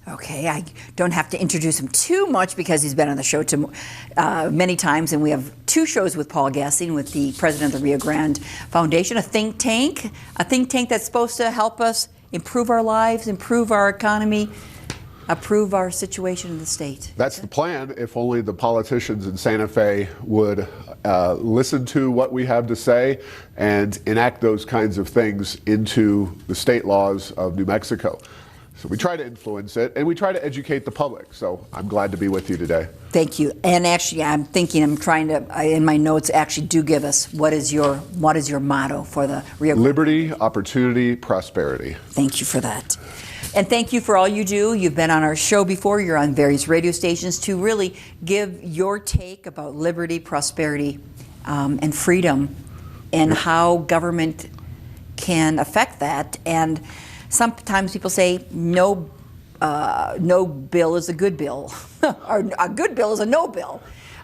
Okay, I don't have to introduce him too much because he's been on the show many times, and we have 2 shows with Paul Gessing, with the president of the Rio Grande Foundation, a think tank that's supposed to help us improve our lives, improve our economy, improve our situation in the state. That's the plan, if only the politicians in Santa Fe would listen to what we have to say and enact those kinds of things into the state laws of New Mexico. So we try to influence it, and we try to educate the public. So I'm glad to be with you today. Thank you. And actually, I'm trying to, in my notes, actually do give us, what is your motto for the Rio Grande? Liberty, opportunity, prosperity. Thank you for that. And thank you for all you do. You've been on our show before. You're on various radio stations to really give your take about liberty, prosperity, and freedom, and how government can affect that. And sometimes people say no bill is a good bill, or a good bill is a no bill.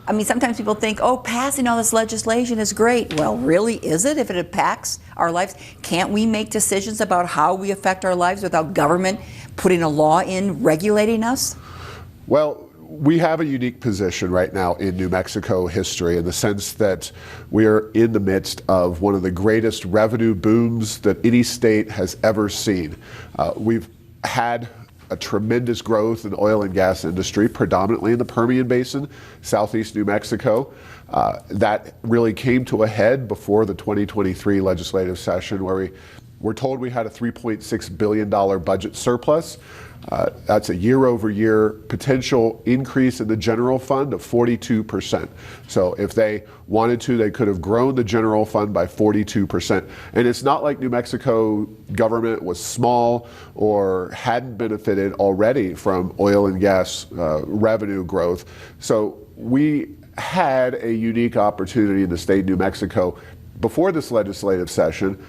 I mean, sometimes people think, oh, passing all this legislation is great. Well, really, is it? If it impacts our lives, can't we make decisions about how we affect our lives without government putting a law in regulating us? Well, we have a unique position right now in New Mexico history, in the sense that we are in the midst of one of the greatest revenue booms that any state has ever seen. We've had a tremendous growth in the oil and gas industry, predominantly in the Permian Basin, southeast New Mexico. That really came to a head before the 2023 legislative session, where we were told we had a $3.6 billion budget surplus. That's a year-over-year potential increase in the general fund of 42%. So if they wanted to, they could have grown the general fund by 42%. And it's not like New Mexico government was small or hadn't benefited already from oil and gas revenue growth. So we had a unique opportunity in the state of New Mexico before this legislative session.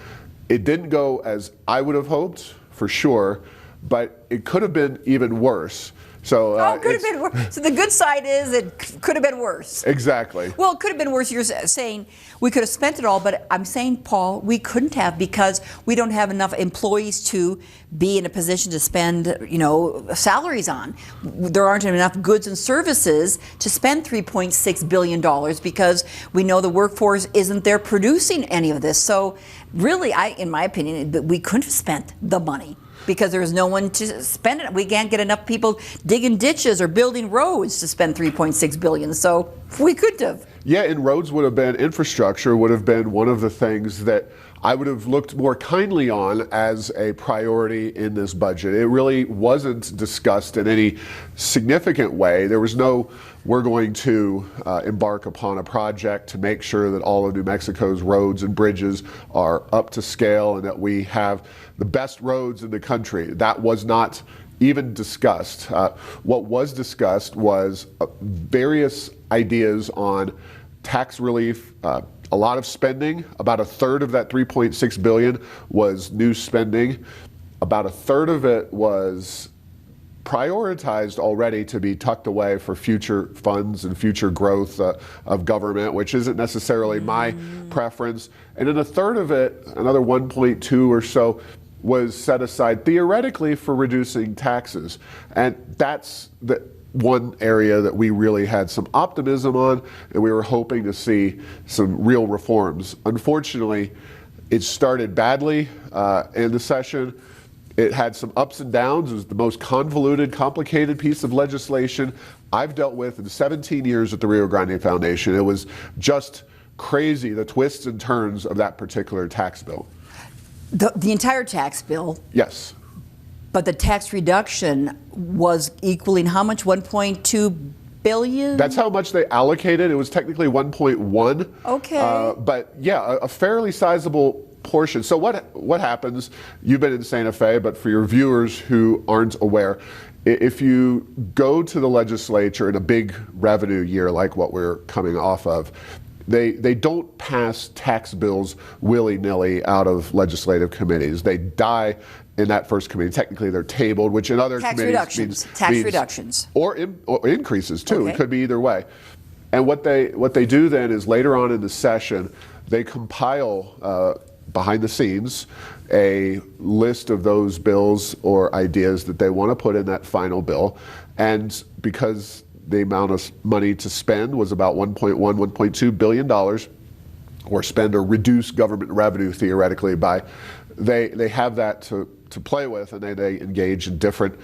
It didn't go as I would have hoped, for sure, but it could have been even worse. So, it could have been worse. So the good side is it could have been worse. Exactly. Well, it could have been worse. You're saying we could have spent it all, but I'm saying, Paul, we couldn't have, because we don't have enough employees to be in a position to spend, salaries on. There aren't enough goods and services to spend $3.6 billion, because we know the workforce isn't there producing any of this. So really, in my opinion, we couldn't have spent the money, because there's no one to spend it. We can't get enough people digging ditches or building roads to spend $3.6 billion. So we could have. Yeah, and roads would have been, infrastructure would have been one of the things that I would have looked more kindly on as a priority in this budget. It really wasn't discussed in any significant way. There was no, we're going to embark upon a project to make sure that all of New Mexico's roads and bridges are up to scale and that we have the best roads in the country. That was not even discussed. What was discussed was various ideas on tax relief, a lot of spending. About a third of that $3.6 billion was new spending. About a third of it was prioritized already to be tucked away for future funds and future growth of government, which isn't necessarily my preference. And then a third of it, another 1.2 or so, was set aside theoretically for reducing taxes. And that's the one area that we really had some optimism on, and we were hoping to see some real reforms. Unfortunately, it started badly in the session. It had some ups and downs. It was the most convoluted, complicated piece of legislation I've dealt with in 17 years at the Rio Grande Foundation. It was just crazy, the twists and turns of that particular tax bill. The entire tax bill? Yes. But the tax reduction was equaling how much? 1.2 billion? That's how much they allocated. It was technically 1.1. Okay. But yeah, a fairly sizable portion. So what happens, you've been in Santa Fe, but for your viewers who aren't aware, if you go to the legislature in a big revenue year like what we're coming off of, they don't pass tax bills willy-nilly out of legislative committees. They die in that first committee. Technically, they're tabled, which in other committees means tax reductions, or increases too. Okay. It could be either way. And what they do then is later on in the session, they compile behind the scenes a list of those bills or ideas that they want to put in that final bill. And because the amount of money to spend was about $1.2 billion, or spend or reduce government revenue theoretically by, they have that to play with, and they engage in different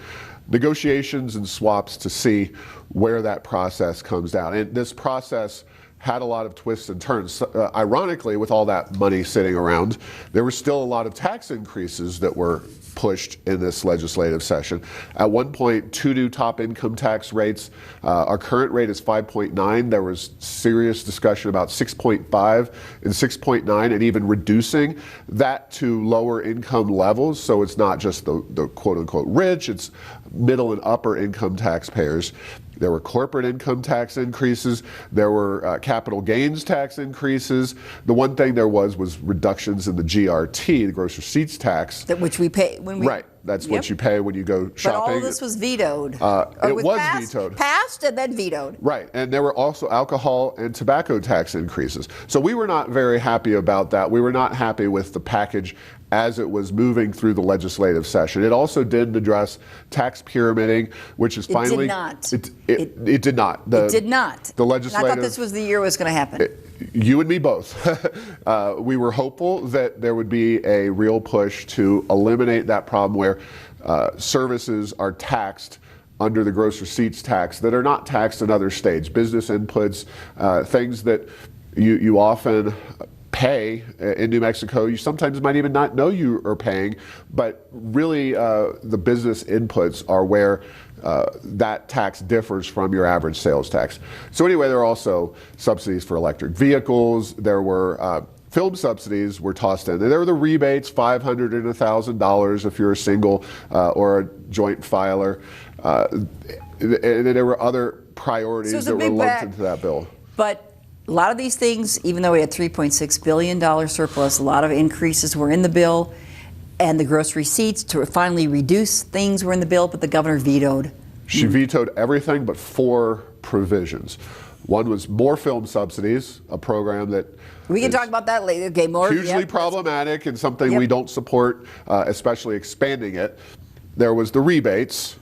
negotiations and swaps to see where that process comes down. And this process had a lot of twists and turns. Ironically, with all that money sitting around, there were still a lot of tax increases that were pushed in this legislative session. At one point, two new top income tax rates. Our current rate is 5.9. There was serious discussion about 6.5 and 6.9, and even reducing that to lower income levels. So it's not just the quote unquote rich, it's middle and upper income taxpayers. There were corporate income tax increases. There were capital gains tax increases. The one thing there was reductions in the GRT, the gross receipts tax. That which we pay when we. Right. That's what you pay when you go shopping. But all of this was vetoed. It was vetoed. Passed and then vetoed. Right. And there were also alcohol and tobacco tax increases. So we were not very happy about that. We were not happy with the package as it was moving through the legislative session. It also didn't address tax pyramiding, which is finally... It did not. It did not. It did not. The legislative... I thought this was the year it was going to happen. You and me both. We were hopeful that there would be a real push to eliminate that problem where services are taxed under the gross receipts tax that are not taxed in other states. Business inputs, things that you often pay in New Mexico, you sometimes might even not know you are paying, but really the business inputs are where that tax differs from your average sales tax. So anyway, there are also subsidies for electric vehicles. There were film subsidies were tossed in. There were the rebates, $500 and $1,000 if you're a single or a joint filer. And then there were other priorities that were lumped into that bill. But a lot of these things, even though we had $3.6 billion surplus, a lot of increases were in the bill, and the gross receipts to finally reduce things were in the bill, but the governor vetoed. She vetoed everything but 4 provisions. One was more film subsidies, a program that we can talk about that later. Okay, more hugely problematic and something we don't support, especially expanding it. There was the rebates.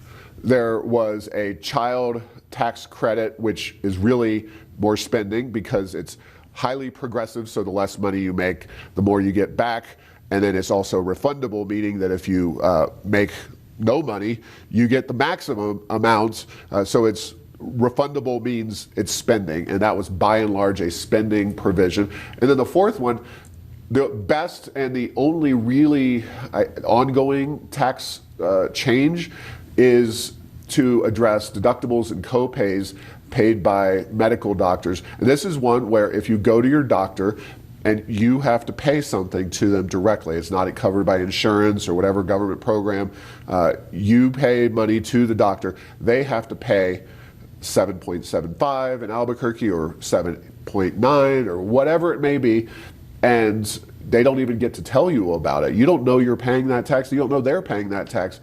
There was a child tax credit, which is really more spending because it's highly progressive, so the less money you make, the more you get back. And then it's also refundable, meaning that if you make no money, you get the maximum amounts. So it's refundable means it's spending, and that was by and large a spending provision. And then the fourth one, the best and the only really ongoing tax change is to address deductibles and co-pays paid by medical doctors. And this is one where if you go to your doctor and you have to pay something to them directly, it's not covered by insurance or whatever government program, you pay money to the doctor, they have to pay 7.75 in Albuquerque or 7.9 or whatever it may be, and they don't even get to tell you about it. You don't know you're paying that tax. You don't know they're paying that tax.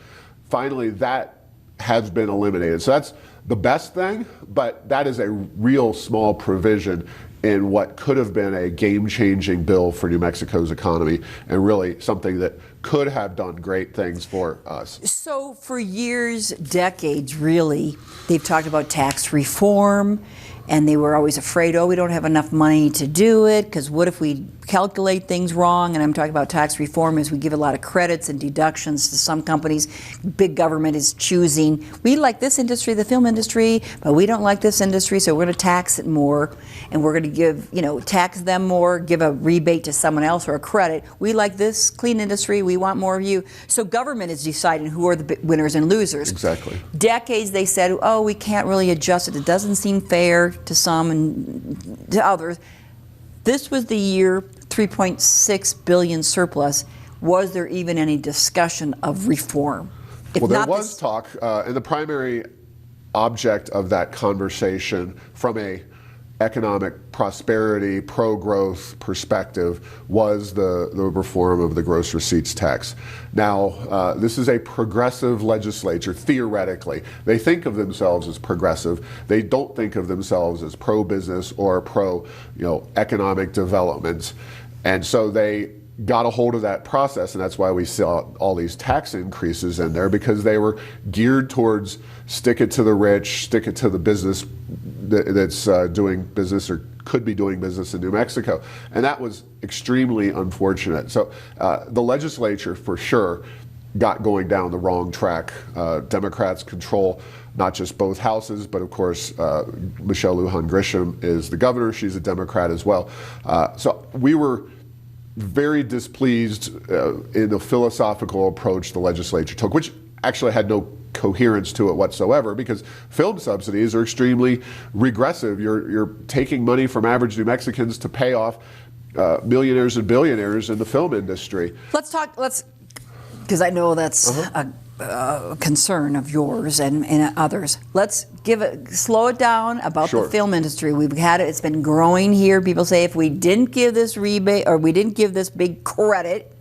Finally, that has been eliminated. So that's the best thing, but that is a real small provision in what could have been a game-changing bill for New Mexico's economy, and really something that could have done great things for us. So for years, decades really, they've talked about tax reform, and they were always afraid, we don't have enough money to do it, because what if we calculate things wrong? And I'm talking about tax reform as we give a lot of credits and deductions to some companies. Big government is choosing, we like this industry, the film industry, but we don't like this industry, so we're going to tax it more, and we're going to give, tax them more, give a rebate to someone else or a credit. We like this clean industry, we want more of you. So government is deciding who are the winners and losers. Exactly. Decades they said, we can't really adjust it. It doesn't seem fair to some and to others. This was the year, $3.6 billion surplus. Was there even any discussion of reform? Well, there was talk, and the primary object of that conversation from a economic prosperity, pro-growth perspective was the reform of the gross receipts tax. Now, this is a progressive legislature, theoretically. They think of themselves as progressive. They don't think of themselves as pro-business or pro, economic development. And so they got a hold of that process, and that's why we saw all these tax increases in there, because they were geared towards stick it to the rich, stick it to the business that's doing business or could be doing business in New Mexico. And that was extremely unfortunate. So the legislature, for sure, got going down the wrong track. Democrats control not just both houses, but of course, Michelle Lujan Grisham is the governor. She's a Democrat as well. So we were very displeased in the philosophical approach the legislature took, which actually had no coherence to it whatsoever, because film subsidies are extremely regressive. You're taking money from average New Mexicans to pay off millionaires and billionaires in the film industry. Let's because I know that's a concern of yours and others. Let's slow it down about the film industry. We've had it; it's been growing here. People say if we didn't give this rebate or we didn't give this big credit,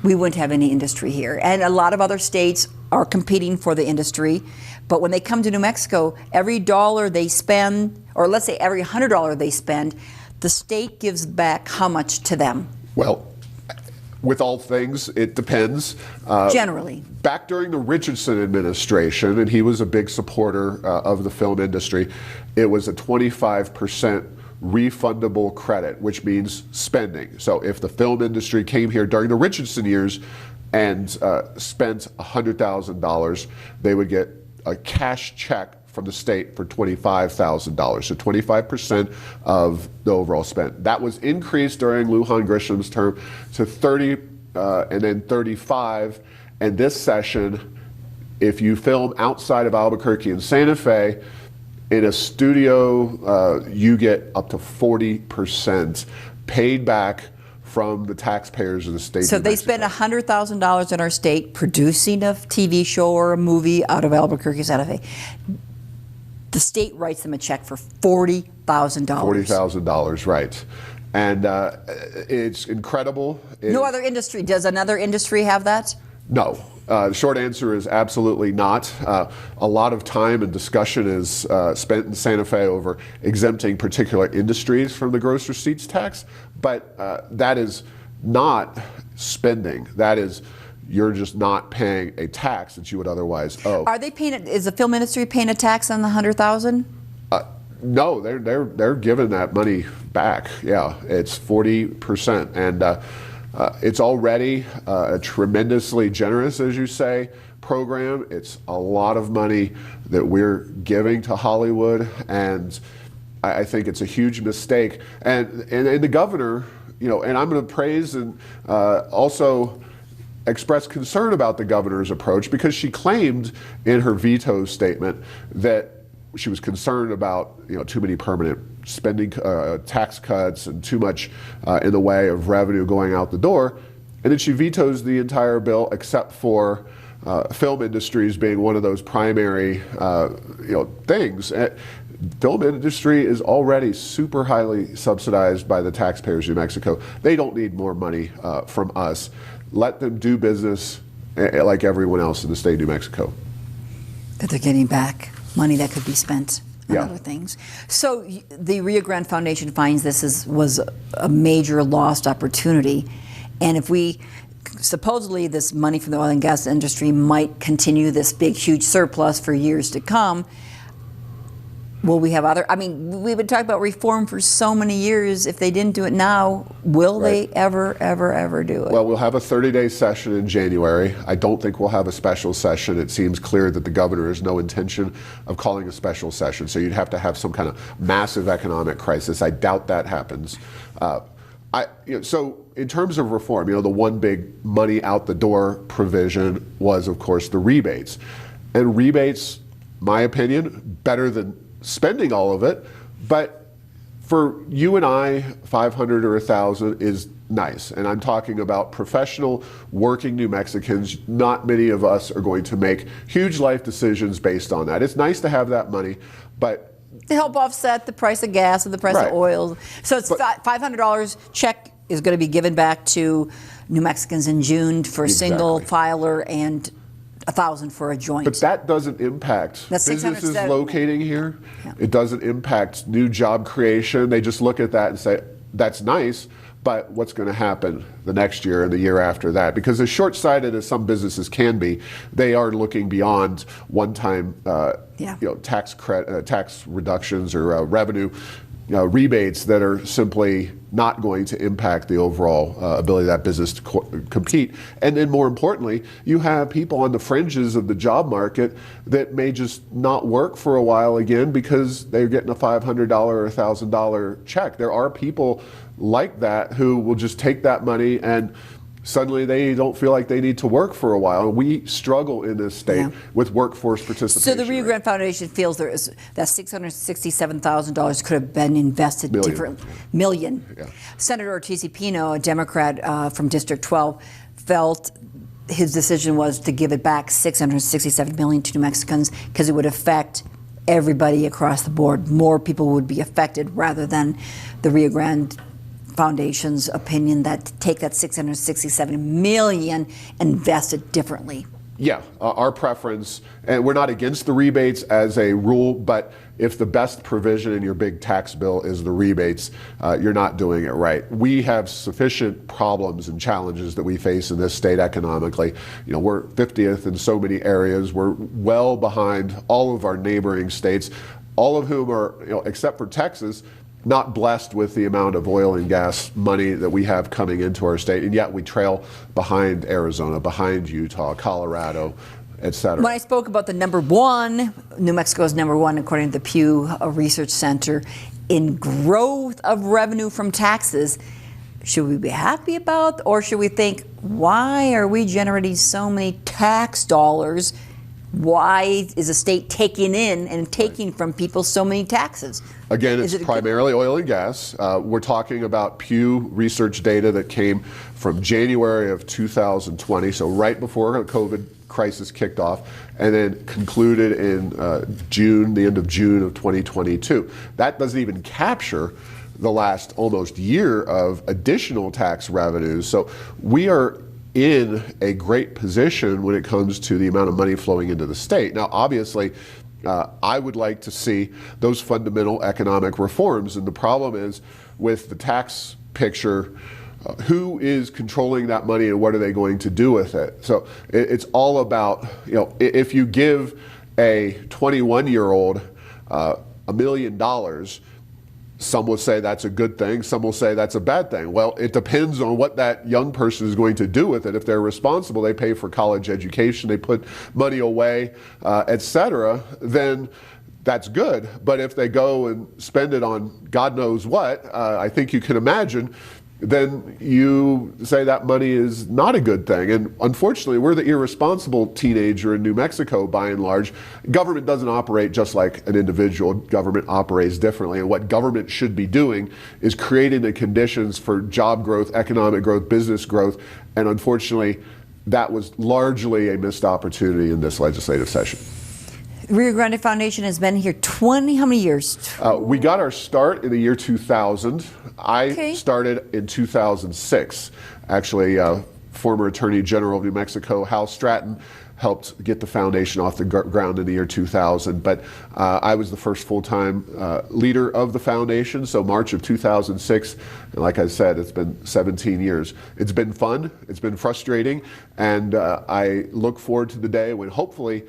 we wouldn't have any industry here. And a lot of other states are competing for the industry. But when they come to New Mexico, every dollar they spend, or let's say every $100 they spend, the state gives back how much to them? Well, with all things, it depends. Generally. Back during the Richardson administration, and he was a big supporter of the film industry, it was a 25% refundable credit, which means spending. So if the film industry came here during the Richardson years and spent $100,000, they would get a cash check from the state for $25,000, so 25% of the overall spend. That was increased during Lujan Grisham's term to 30 and then 35. And this session, if you film outside of Albuquerque and Santa Fe, in a studio, you get up to 40% paid back from the taxpayers of the state. So of they Mexico. spend $100,000 in our state producing a TV show or a movie out of Albuquerque, Santa Fe. The state writes them a check for $40,000. $40,000, right. And it's incredible. No other industry. Does another industry have that? No. The short answer is absolutely not. A lot of time and discussion is spent in Santa Fe over exempting particular industries from the gross receipts tax, but that is not spending. That is, you're just not paying a tax that you would otherwise owe. Are they paying? Is the film industry paying a tax on the $100,000? No, they're giving that money back. Yeah, it's 40%, and it's already a tremendously generous, as you say, program. It's a lot of money that we're giving to Hollywood, and I think it's a huge mistake. And the governor, and I'm going to praise and also express concern about the governor's approach, because she claimed in her veto statement that she was concerned about too many permanent spending tax cuts and too much in the way of revenue going out the door, and then she vetoes the entire bill except for film industries being one of those primary things. Film industry is already super highly subsidized by the taxpayers of New Mexico. They don't need more money from us. Let them do business like everyone else in the state of New Mexico. That they're getting back money that could be spent on other things. So the Rio Grande Foundation finds this was a major lost opportunity, and if we supposedly this money from the oil and gas industry might continue this big huge surplus for years to come, will we have other? I mean, we've been talking about reform for so many years. If they didn't do it now, will they ever do it? Well, we'll have a 30-day session in January. I don't think we'll have a special session. It seems clear that the governor has no intention of calling a special session. So you'd have to have some kind of massive economic crisis. I doubt that happens. So in terms of reform, the one big money out the door provision was, of course, the rebates. And rebates, my opinion, better than spending all of it, but for you and I, 500 or 1,000 is nice. And I'm talking about professional working New Mexicans. Not many of us are going to make huge life decisions based on that. It's nice to have that money, but to help offset the price of gas and the price of oil. So it's $500 check is going to be given back to New Mexicans in June for a single filer, and $1,000 for a joint. But that doesn't impact businesses locating here. Yeah. It doesn't impact new job creation. They just look at that and say, that's nice, but what's going to happen the next year and the year after that. Because as short-sighted as some businesses can be, they are looking beyond one-time tax reductions or revenue rebates that are simply not going to impact the overall ability of that business to compete. And then more importantly, you have people on the fringes of the job market that may just not work for a while again because they're getting a $500 or $1,000 check. There are people like that who will just take that money and suddenly they don't feel like they need to work for a while. We struggle in this state with workforce participation. So the Rio Grande Foundation feels that $667,000 could have been invested differently. Million. Yeah. Senator Ortiz-Pino, a Democrat from District 12, felt his decision was to give it back $667 million to New Mexicans because it would affect everybody across the board. More people would be affected rather than the Rio Grande Foundation's opinion that take that $667 million and invest it differently. Yeah, our preference, and we're not against the rebates as a rule, but if the best provision in your big tax bill is the rebates, you're not doing it right. We have sufficient problems and challenges that we face in this state economically. We're 50th in so many areas. We're well behind all of our neighboring states, all of whom are, except for Texas, not blessed with the amount of oil and gas money that we have coming into our state, and yet we trail behind Arizona, behind Utah, Colorado, et cetera. When I spoke about the number one, New Mexico is number one according to the Pew Research Center in growth of revenue from taxes. Should we be happy about, or should we think, why are we generating so many tax dollars? Why is the state taking in and taking from people so many taxes? Again, it's primarily oil and gas. We're talking about Pew Research data that came from January of 2020, so right before the COVID crisis kicked off, and then concluded in June, the end of June of 2022. That doesn't even capture the last almost year of additional tax revenues. So we are in a great position when it comes to the amount of money flowing into the state. Now, obviously, I would like to see those fundamental economic reforms. And the problem is with the tax picture, who is controlling that money and what are they going to do with it? So it's all about, if you give a 21-year-old $1 million, some will say that's a good thing, some will say that's a bad thing. Well, it depends on what that young person is going to do with it. If they're responsible, they pay for college education, they put money away, et cetera, then that's good. But if they go and spend it on God knows what, I think you can imagine, then you say that money is not a good thing. And unfortunately, we're the irresponsible teenager in New Mexico by and large. Government doesn't operate just like an individual. Government operates differently. And what government should be doing is creating the conditions for job growth, economic growth, business growth. And unfortunately, that was largely a missed opportunity in this legislative session. Rio Grande Foundation has been here how many years? We got our start in the year 2000. I started in 2006. Actually, former Attorney General of New Mexico, Hal Stratton, helped get the foundation off the ground in the year 2000. But I was the first full-time leader of the foundation, so March of 2006. And like I said, it's been 17 years. It's been fun, it's been frustrating, and I look forward to the day when hopefully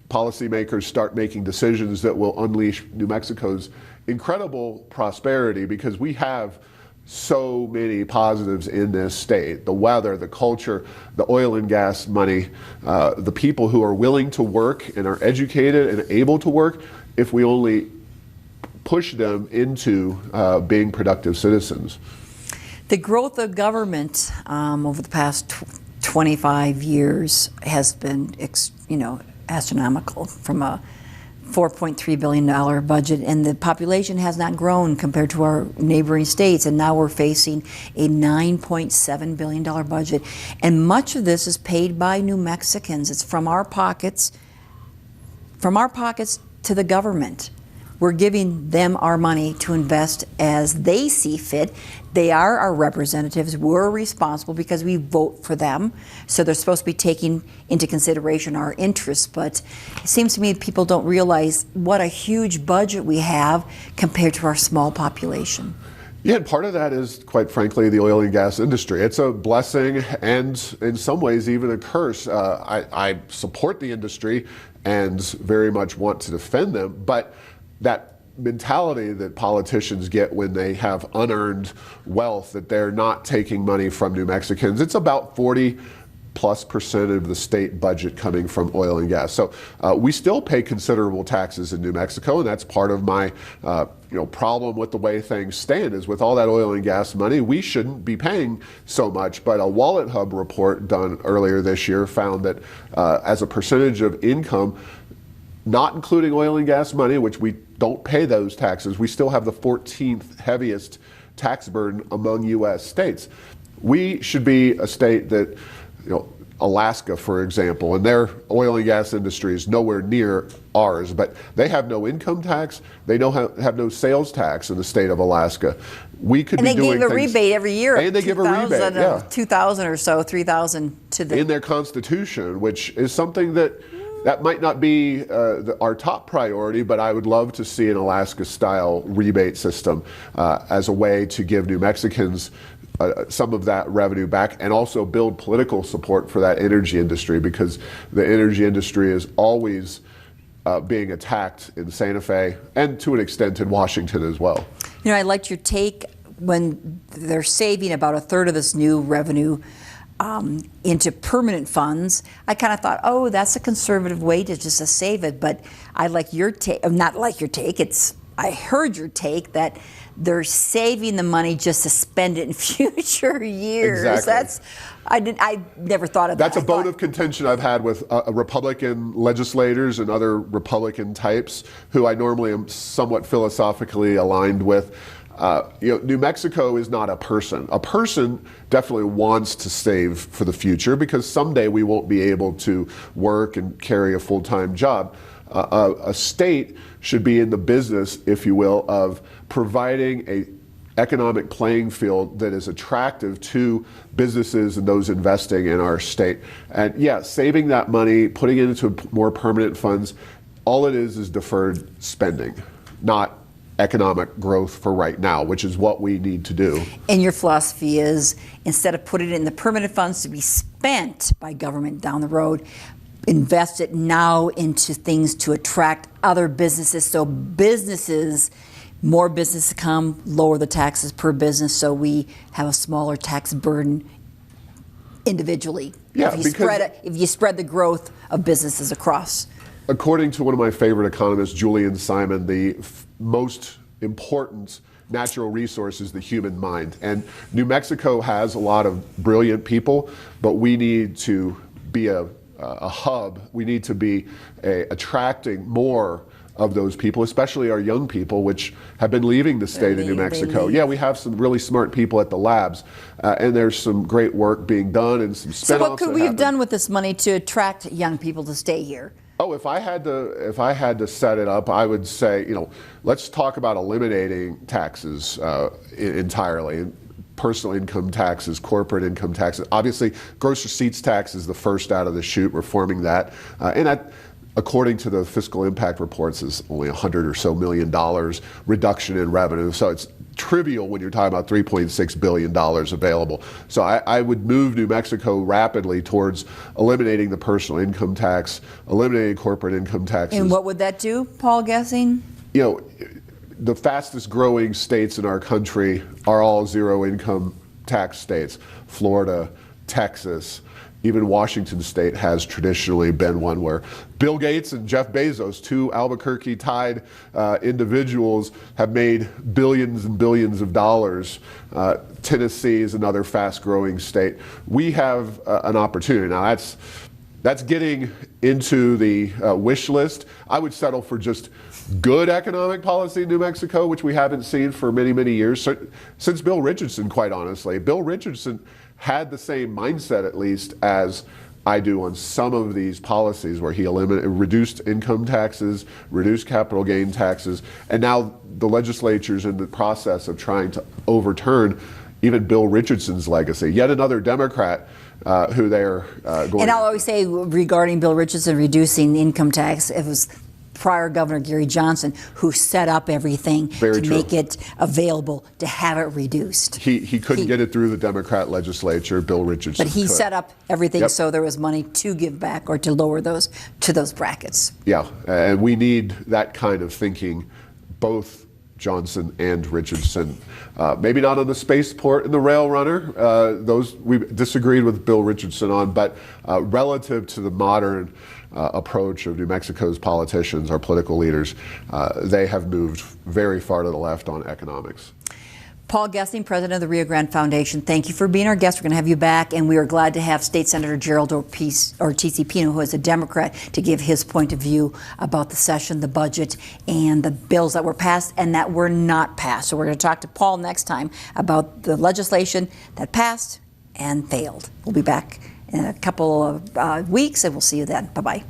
policymakers start making decisions that will unleash New Mexico's incredible prosperity, because we have so many positives in this state. The weather, the culture, the oil and gas money, the people who are willing to work and are educated and able to work, if we only push them into being productive citizens. The growth of government over the past 25 years has been, astronomical, from a $4.3 billion budget, and the population has not grown compared to our neighboring states, and now we're facing a $9.7 billion budget, and much of this is paid by New Mexicans. It's from our pockets to the government. We're giving them our money to invest as they see fit. They are our representatives. We're responsible because we vote for them. So they're supposed to be taking into consideration our interests. But it seems to me people don't realize what a huge budget we have compared to our small population. Yeah, and part of that is, quite frankly, the oil and gas industry. It's a blessing and, in some ways, even a curse. I support the industry and very much want to defend them, but that mentality that politicians get when they have unearned wealth, that they're not taking money from New Mexicans, it's about 40+% of the state budget coming from oil and gas. So we still pay considerable taxes in New Mexico, and that's part of my problem with the way things stand is with all that oil and gas money, we shouldn't be paying so much. But a Wallet Hub report done earlier this year found that as a percentage of income, not including oil and gas money, which we don't pay those taxes, we still have the 14th heaviest tax burden among U.S. states. We should be a state that, Alaska, for example, and their oil and gas industry is nowhere near ours, but they have no income tax. They have no sales tax in the state of Alaska. We could be doing things. And they give a rebate every year. And they give a rebate, yeah. 2,000 or so, 3,000 to the. In their constitution, which is something that might not be our top priority, but I would love to see an Alaska-style rebate system as a way to give New Mexicans some of that revenue back and also build political support for that energy industry, because the energy industry is always being attacked in Santa Fe and to an extent in Washington as well. I liked your take when they're saving about a third of this new revenue into permanent funds. I kind of thought, oh, that's a conservative way to just save it. But I like your take, not like your take, I heard your take that they're saving the money just to spend it in future years. Exactly. I never thought of that. That's a bone of contention I've had with Republican legislators and other Republican types who I normally am somewhat philosophically aligned with. New Mexico is not a person. A person definitely wants to save for the future because someday we won't be able to work and carry a full-time job. A state should be in the business, if you will, of providing an economic playing field that is attractive to businesses and those investing in our state. And yeah, saving that money, putting it into more permanent funds, all it is deferred spending, not economic growth for right now, which is what we need to do. And your philosophy is, instead of putting it in the permanent funds to be spent by government down the road, invest it now into things to attract other businesses. So more businesses come, lower the taxes per business, so we have a smaller tax burden individually. Yeah, if you spread the growth of businesses across. According to one of my favorite economists, Julian Simon, the most important natural resource is the human mind. And New Mexico has a lot of brilliant people, but we need to be a hub. We need to be attracting more of those people, especially our young people, which have been leaving the state of New Mexico. Yeah, we have some really smart people at the labs, and there's some great work being done and some spinoffs. So what could we have done with this money to attract young people to stay here? Oh, if I had to set it up, I would say, let's talk about eliminating taxes entirely. Personal income taxes, corporate income taxes. Obviously, gross receipts tax is the first out of the chute, reforming that. And that, according to the fiscal impact reports, is only $100 or so million reduction in revenue. So it's trivial when you're talking about $3.6 billion available. So I would move New Mexico rapidly towards eliminating the personal income tax, eliminating corporate income taxes. And what would that do, Paul Gessing? The fastest growing states in our country are all zero income tax states. Florida, Texas, even Washington state has traditionally been one where Bill Gates and Jeff Bezos, two Albuquerque-tied individuals, have made billions and billions of dollars. Tennessee is another fast-growing state. We have an opportunity. Now, that's getting into the wish list. I would settle for just good economic policy in New Mexico, which we haven't seen for many, many years, since Bill Richardson, quite honestly. Bill Richardson had the same mindset, at least, as I do on some of these policies, where he reduced income taxes, reduced capital gain taxes, and now the legislature's in the process of trying to overturn even Bill Richardson's legacy. Yet another Democrat who they're going. And I'll always say regarding Bill Richardson reducing income tax, it was prior Governor Gary Johnson, who set up everything Very to true. make it available to have it reduced. He couldn't get it through the Democrat legislature. Bill Richardson But he could. set up everything Yep. so there was money to give back or to lower those to those brackets. Yeah, and we need that kind of thinking, both Johnson and Richardson. Maybe not on the spaceport and the rail runner. Those we disagreed with Bill Richardson on, but relative to the modern approach of New Mexico's politicians, our political leaders, they have moved very far to the left on economics. Paul Gessing, president of the Rio Grande Foundation, thank you for being our guest. We're going to have you back, and we are glad to have State Senator Gerald Ortiz-Pino, who is a Democrat, to give his point of view about the session, the budget, and the bills that were passed and that were not passed. So we're going to talk to Paul next time about the legislation that passed and failed. We'll be back in a couple of weeks, and we'll see you then. Bye-bye.